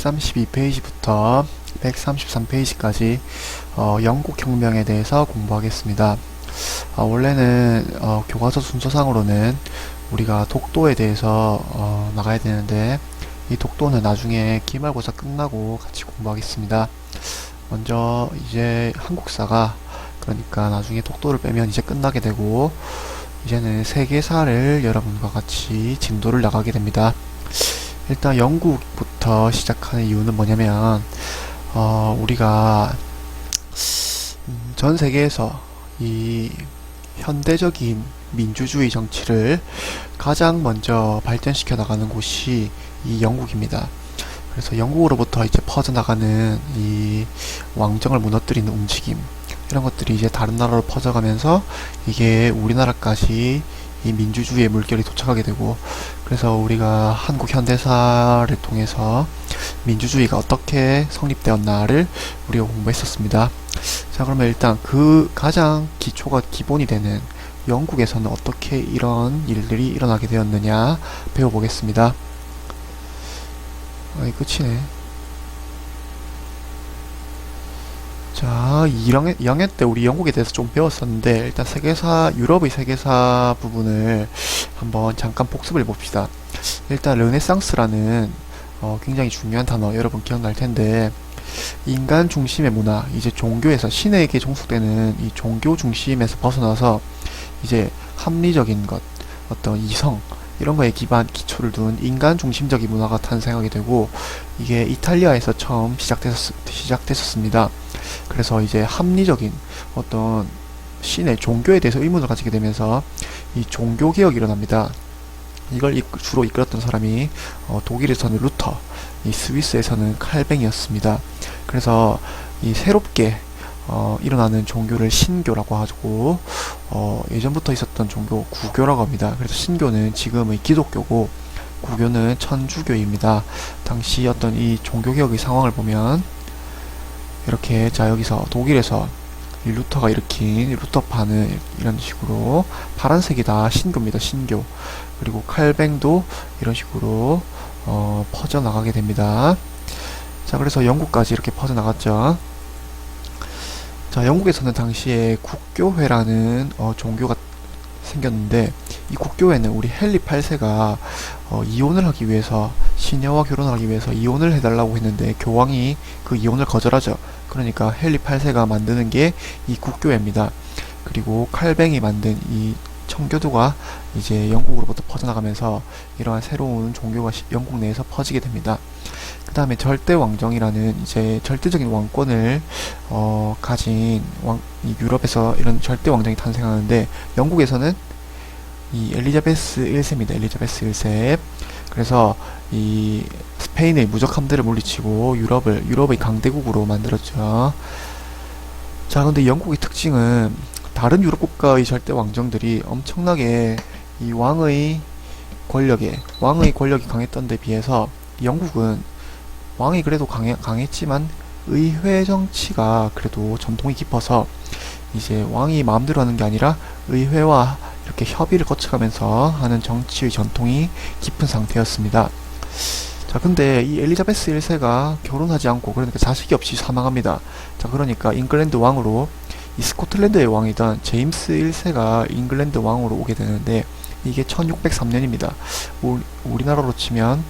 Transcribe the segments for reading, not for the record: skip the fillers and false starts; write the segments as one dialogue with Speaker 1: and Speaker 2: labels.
Speaker 1: 132페이지부터 133페이지까지 영국 혁명에 대해서 공부하겠습니다. 원래는 교과서 순서상으로는 우리가 독도에 대해서 나가야 되는데, 이 독도는 나중에 기말고사 끝나고 같이 공부하겠습니다. 먼저 이제 한국사가, 그러니까 나중에 독도를 빼면 이제 끝나게 되고, 이제는 세계사를 여러분과 같이 진도를 나가게 됩니다. 일단 영국부터 시작하는 이유는 뭐냐면, 우리가 전 세계에서 이 현대적인 민주주의 정치를 가장 먼저 발전시켜 나가는 곳이 이 영국입니다. 그래서 영국으로부터 이제 퍼져나가는 이 왕정을 무너뜨리는 움직임, 이런 것들이 이제 다른 나라로 퍼져가면서 이게 우리나라까지 이 민주주의의 물결이 도착하게 되고, 그래서 우리가 한국 현대사를 통해서 민주주의가 어떻게 성립되었나를 우리가 공부했었습니다. 자, 그러면 일단 그 가장 기초가 기본이 되는 영국에서는 어떻게 이런 일들이 일어나게 되었느냐 배워보겠습니다. 이 끝이네. 자, 2학년 때 우리 영국에 대해서 좀 배웠었는데, 일단 세계사, 유럽의 세계사 부분을 한번 잠깐 복습을 해봅시다. 일단 르네상스라는 굉장히 중요한 단어 여러분 기억날 텐데, 인간 중심의 문화, 이제 종교에서 신에게 종속되는 이 종교 중심에서 벗어나서 이제 합리적인 것, 어떤 이성, 이런 거에 기초를 둔 인간 중심적인 문화가 탄생하게 되고, 이게 이탈리아에서 처음 시작됐었습니다. 그래서 이제 합리적인 어떤 신의 종교에 대해서 의문을 가지게 되면서 이 종교개혁이 일어납니다. 이걸 주로 이끌었던 사람이 독일에서는 루터, 이 스위스에서는 칼뱅이었습니다. 그래서 이 새롭게 일어나는 종교를 신교라고 하고, 예전부터 있었던 종교 구교라고 합니다. 그래서 신교는 지금의 기독교고, 구교는 천주교입니다. 당시 어떤 이 종교개혁의 상황을 보면 이렇게, 자, 여기서 독일에서 이 루터가 일으킨 루터파는 이런 식으로 파란색이 다 신교입니다. 신교. 그리고 칼뱅도 이런 식으로 퍼져나가게 됩니다. 자, 그래서 영국까지 이렇게 퍼져나갔죠. 자, 영국에서는 당시에 국교회라는 종교가 생겼는데, 이 국교회는 우리 헨리 8세가 이혼을 하기 위해서, 시녀와 결혼을 하기 위해서 이혼을 해달라고 했는데 교황이 그 이혼을 거절하죠. 그러니까 헨리 8세가 만드는 게 이 국교회입니다. 그리고 칼뱅이 만든 이 청교도가 이제 영국으로부터 퍼져나가면서 이러한 새로운 종교가 영국 내에서 퍼지게 됩니다. 그 다음에 절대왕정이라는 이제 절대적인 왕권을 가진 이 유럽에서 이런 절대왕정이 탄생하는데, 영국에서는 이 엘리자베스 1세입니다. 엘리자베스 1세. 그래서 이 스페인의 무적함들을 물리치고 유럽의 강대국으로 만들었죠. 자, 근데 영국의 특징은 다른 유럽 국가의 절대 왕정들이 엄청나게 이 왕의 권력이 강했던 데 비해서 영국은 왕이 그래도 강했지만 의회 정치가 그래도 전통이 깊어서 이제 왕이 마음대로 하는 게 아니라 의회와 이렇게 협의를 거쳐가면서 하는 정치의 전통이 깊은 상태였습니다. 자, 근데 이 엘리자베스 1세가 결혼하지 않고, 그러니까 자식이 없이 사망합니다. 자, 그러니까 잉글랜드 왕으로 이 스코틀랜드의 왕이던 제임스 1세가 잉글랜드 왕으로 오게 되는데, 이게 1603년입니다. 우리나라로 치면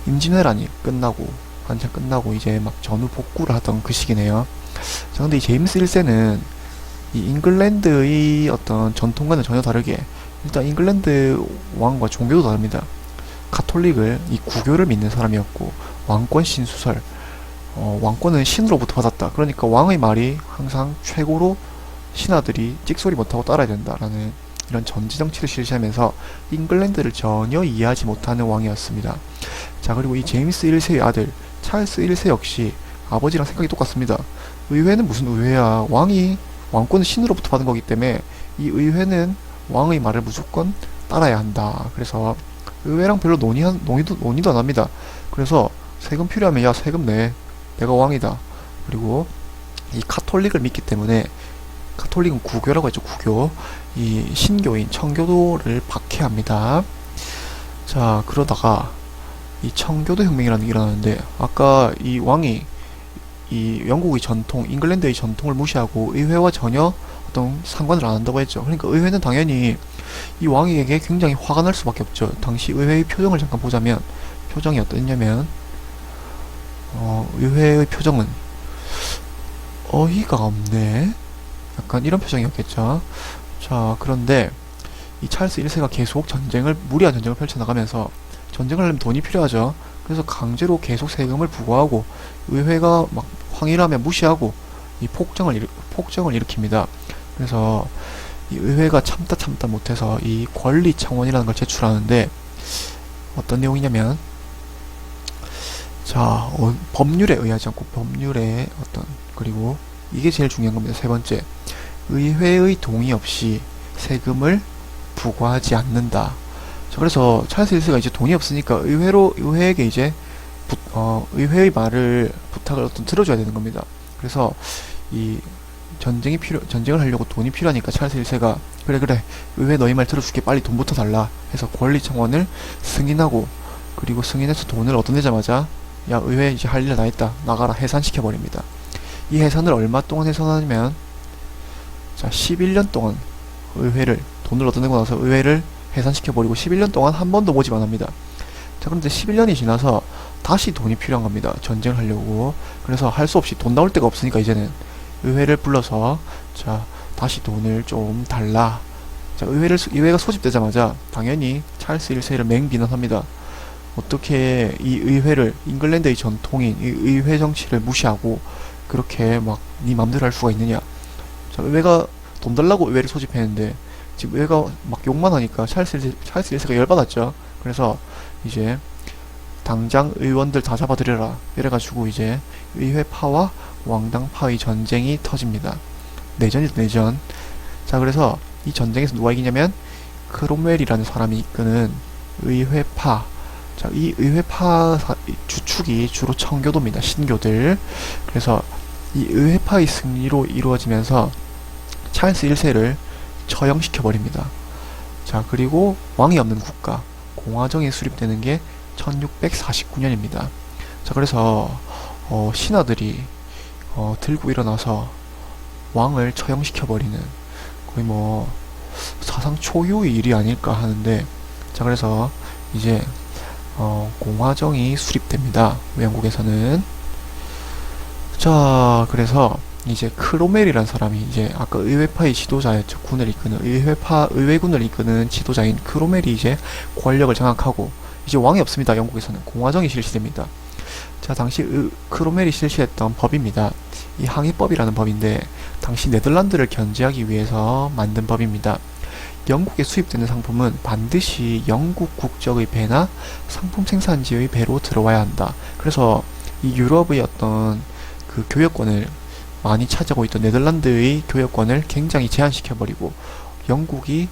Speaker 1: 임진왜란이 끝나고 한참 끝나고 이제 막 전후 복구를 하던 그 시기네요. 자, 근데 이 제임스 1세는 이 잉글랜드의 어떤 전통과는 전혀 다르게, 일단 잉글랜드 왕과 종교도 다릅니다. 가톨릭을, 이 구교를 믿는 사람이었고, 왕권 신수설, 왕권은 신으로부터 받았다. 그러니까 왕의 말이 항상 최고로 신하들이 찍소리 못하고 따라야 된다라는 이런 전지 정치를 실시하면서 잉글랜드를 전혀 이해하지 못하는 왕이었습니다. 자, 그리고 이 제임스 1세의 아들 찰스 1세 역시 아버지랑 생각이 똑같습니다. 의회는 무슨 의회야? 왕권은 신으로부터 받은 거기 때문에 이 의회는 왕의 말을 무조건 따라야 한다. 그래서 의회랑 별로 논의도 안 합니다. 그래서 세금 필요하면 야, 세금 내. 내가 왕이다. 그리고 이 가톨릭을 믿기 때문에, 가톨릭은 구교라고 했죠. 구교. 이 신교인 청교도를 박해합니다. 자, 그러다가 이 청교도 혁명이라는 게 일어나는데, 아까 이 왕이 이 영국의 전통, 잉글랜드의 전통을 무시하고 의회와 전혀 어떤 상관을 안 한다고 했죠. 그러니까 의회는 당연히 이 왕에게 굉장히 화가 날 수밖에 없죠. 당시 의회의 표정을 잠깐 보자면, 표정이 어땠냐면, 의회의 표정은 어이가 없네, 약간 이런 표정이었겠죠. 자, 그런데 이 찰스 1세가 계속 무리한 전쟁을 펼쳐나가면서, 전쟁을 하려면 돈이 필요하죠. 그래서 강제로 계속 세금을 부과하고, 의회가 막 항의를 무시하고 이 폭정을 일으킵니다. 그래서 이 의회가 참다 못해서 이 권리청원이라는 걸 제출하는데, 어떤 내용이냐면, 자, 법률에 의하지 않고 법률에 그리고 이게 제일 중요한 겁니다. 세 번째, 의회의 동의 없이 세금을 부과하지 않는다. 자, 그래서 찰스 1세가 이제 돈이 없으니까 의회에게 이제 의회의 말을, 부탁을 들어줘야 되는 겁니다. 그래서 이 전쟁을 하려고 돈이 필요하니까 찰스 1세가, 그래, 의회 너희 말 들어줄게, 빨리 돈부터 달라 해서 권리청원을 승인하고, 그리고 승인해서 돈을 얻어내자마자, 야, 의회 이제 할 일 다 했다, 나가라, 해산시켜버립니다. 이 해산을 얼마 동안 해산하냐면, 자, 11년 동안 돈을 얻어내고 나서 의회를 해산시켜버리고 11년 동안 한 번도 모집 안 합니다. 자, 그런데 11년이 지나서 다시 돈이 필요한 겁니다. 전쟁을 하려고. 그래서 할 수 없이, 돈 나올 데가 없으니까 이제는 의회를 불러서, 자, 다시 돈을 좀 달라. 자, 의회가 소집되자마자 당연히 찰스 1세를 맹비난합니다. 어떻게 이 의회를, 잉글랜드의 전통인 이 의회 정치를 무시하고 그렇게 막 네 맘대로 할 수가 있느냐. 자, 의회가 돈 달라고 의회를 소집했는데 지금 의회가 막 욕만 하니까 찰스 1세가 열받았죠. 그래서 이제 당장 의원들 다 잡아들여라, 이래가지고 이제 의회파와 왕당파의 전쟁이 터집니다. 내전이죠, 내전. 자, 그래서 이 전쟁에서 누가 이기냐면 크롬웰이라는 사람이 이끄는 의회파. 자, 이 의회파 주축이 주로 청교도입니다. 신교들. 그래서 이 의회파의 승리로 이루어지면서 찰스 1세를 처형시켜버립니다. 자, 그리고 왕이 없는 국가, 공화정이 수립되는 게 1649년입니다. 자, 그래서 신하들이 들고 일어나서 왕을 처형시켜버리는, 거의 뭐 사상 초유의 일이 아닐까 하는데, 자, 그래서 이제 공화정이 수립됩니다. 영국에서는. 자, 그래서 이제 크로멜이라는 사람이, 이제 아까 의회파의 지도자였죠. 의회군을 이끄는 지도자인 크로멜이 이제 권력을 장악하고, 이제 왕이 없습니다. 영국에서는 공화정이 실시됩니다. 자, 당시 크로멜이 실시했던 법입니다. 이 항해법이라는 법인데, 당시 네덜란드를 견제하기 위해서 만든 법입니다. 영국에 수입되는 상품은 반드시 영국 국적의 배나 상품 생산지의 배로 들어와야 한다. 그래서 이 유럽의 어떤 그 교역권을 많이 차지하고 있던 네덜란드의 교역권을 굉장히 제한시켜버리고, 영국이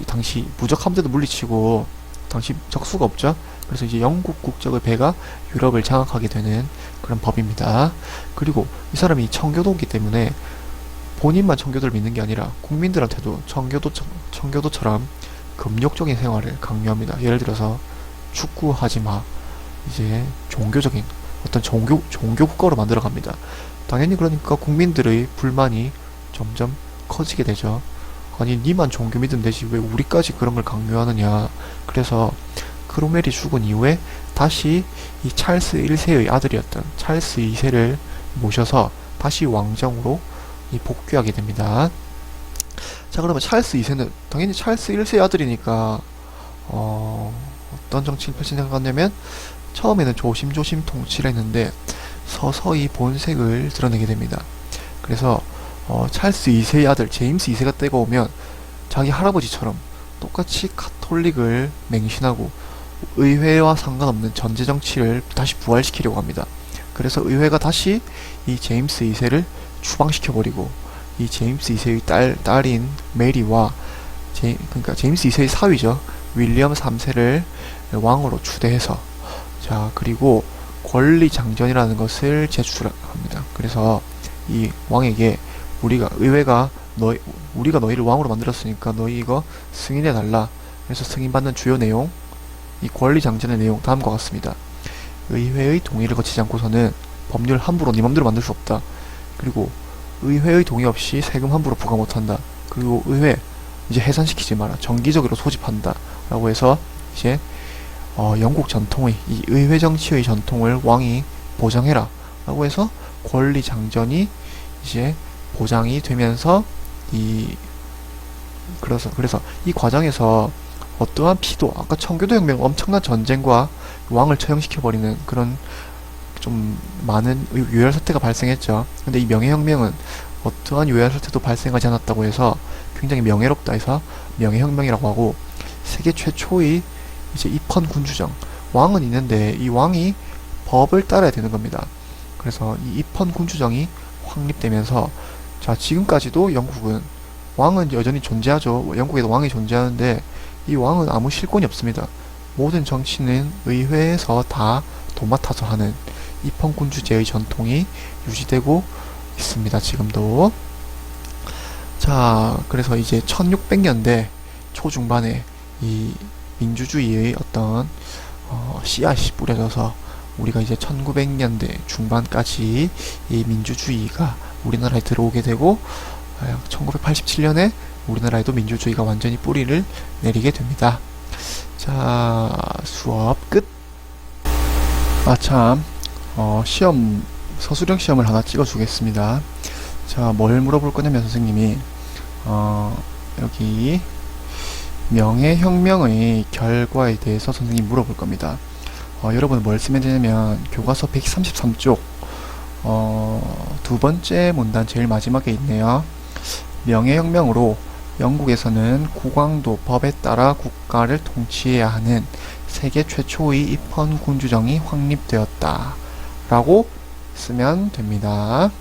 Speaker 1: 당시 무적 함대도 물리치고, 당시 적수가 없죠. 그래서 이제 영국 국적의 배가 유럽을 장악하게 되는 그런 법입니다. 그리고 이 사람이 청교도이기 때문에 본인만 청교도를 믿는 게 아니라 국민들한테도 청교도처럼 금욕적인 생활을 강요합니다. 예를 들어서 축구하지 마, 이제 종교적인 어떤 종교 국가로 만들어 갑니다. 당연히 그러니까 국민들의 불만이 점점 커지게 되죠. 아니, 니만 종교 믿으면 되지 왜 우리까지 그런 걸 강요하느냐. 그래서 크로멜이 죽은 이후에 다시 이 찰스 1세의 아들이었던 찰스 2세를 모셔서 다시 왕정으로 복귀하게 됩니다. 자, 그러면 찰스 2세는 당연히 찰스 1세의 아들이니까 어떤 정치를 펼치냐면, 처음에는 조심조심 통치를 했는데 서서히 본색을 드러내게 됩니다. 그래서 찰스 2세의 아들 제임스 2세가 때가 오면 자기 할아버지처럼 똑같이 카톨릭을 맹신하고 의회와 상관없는 전제 정치를 다시 부활시키려고 합니다. 그래서 의회가 다시 이 제임스 2세를 추방시켜버리고, 이 제임스 2세의 딸인 메리와 그러니까 제임스 2세의 사위죠, 윌리엄 3세를 왕으로 추대해서, 자, 그리고 권리장전이라는 것을 제출합니다. 그래서 이 왕에게 우리가 너희를 왕으로 만들었으니까 너희 이거 승인해달라. 그래서 승인받는 주요 내용, 이 권리 장전의 내용 다음과 같습니다. 의회의 동의를 거치지 않고서는 법률 함부로 네 맘대로 만들 수 없다. 그리고 의회의 동의 없이 세금 함부로 부과 못한다. 그리고 의회 이제 해산시키지 마라. 정기적으로 소집한다. 라고 해서 이제 영국 전통의 이 의회 정치의 전통을 왕이 보장해라. 라고 해서 권리 장전이 이제 보장이 되면서 그래서 이 과정에서 어떠한 피도 아까 청교도 혁명 엄청난 전쟁과 왕을 처형시켜버리는 그런 좀 많은 유혈 사태가 발생했죠. 근데 이 명예혁명은 어떠한 유혈 사태도 발생하지 않았다고 해서 굉장히 명예롭다 해서 명예혁명이라고 하고, 세계 최초의 이제 입헌 군주정, 왕은 있는데 이 왕이 법을 따라야 되는 겁니다. 그래서 이 입헌 군주정이 확립되면서 자 지금까지도 영국은 왕은 여전히 존재하죠. 영국에도 왕이 존재하는데 이 왕은 아무 실권이 없습니다. 모든 정치는 의회에서 다 도맡아서 하는 입헌군주제의 전통이 유지되고 있습니다. 지금도. 자, 그래서 이제 1600년대 초중반에 이 민주주의의 어떤 씨앗이 뿌려져서 우리가 이제 1900년대 중반까지 이 민주주의가 우리나라에 들어오게 되고 1987년에 우리나라에도 민주주의가 완전히 뿌리를 내리게 됩니다. 자, 수업 끝. 참, 시험, 서술형 시험을 하나 찍어주겠습니다. 자, 뭘 물어볼 거냐면 선생님이, 여기, 명예혁명의 결과에 대해서 선생님이 물어볼 겁니다. 여러분 뭘 쓰면 되냐면, 교과서 133쪽, 두 번째 문단 제일 마지막에 있네요. 명예혁명으로 영국에서는 국왕도 법에 따라 국가를 통치해야 하는 세계 최초의 입헌 군주정이 확립되었다 라고 쓰면 됩니다.